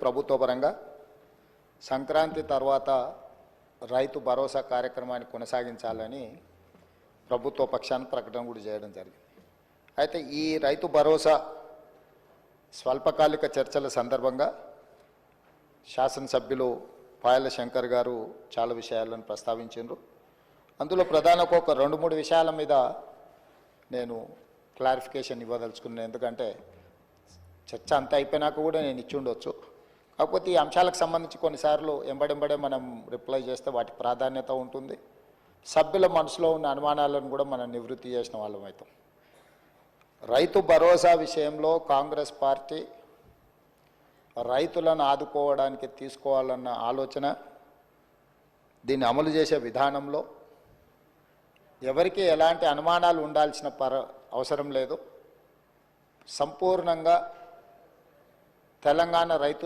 ప్రభుత్వ పరంగా సంక్రాంతి తర్వాత రైతు భరోసా కార్యక్రమాన్ని కొనసాగించాలని ప్రభుత్వ పక్షాన్ని ప్రకటన కూడా చేయడం జరిగింది. అయితే ఈ రైతు భరోసా స్వల్పకాలిక చర్చల సందర్భంగా శాసనసభ్యులు పాయల శంకర్ గారు చాలా విషయాలను ప్రస్తావించారు. అందులో ప్రధానంగా ఒక 2-3 విషయాల మీద నేను క్లారిఫికేషన్ ఇవ్వదలుచుకున్నాను. ఎందుకంటే చర్చ అంతా అయిపోయినాక కూడా నేను ఇచ్చి ఉండొచ్చు. కాకపోతే ఈ అంశాలకు సంబంధించి కొన్నిసార్లు ఎంబడెంబడే మనం రిప్లై చేస్తే వాటి ప్రాధాన్యత ఉంటుంది. సభ్యుల మనసులో ఉన్న అనుమానాలను కూడా మనం నివృత్తి చేసిన వాళ్ళం అవుతాం. రైతు భరోసా విషయంలో కాంగ్రెస్ పార్టీ రైతులను ఆదుకోవడానికి తీసుకోవాలన్న ఆలోచన, దీన్ని అమలు చేసే విధానంలో ఎవరికి ఎలాంటి అనుమానాలు ఉండాల్సిన అవసరం లేదు. సంపూర్ణంగా తెలంగాణ రైతు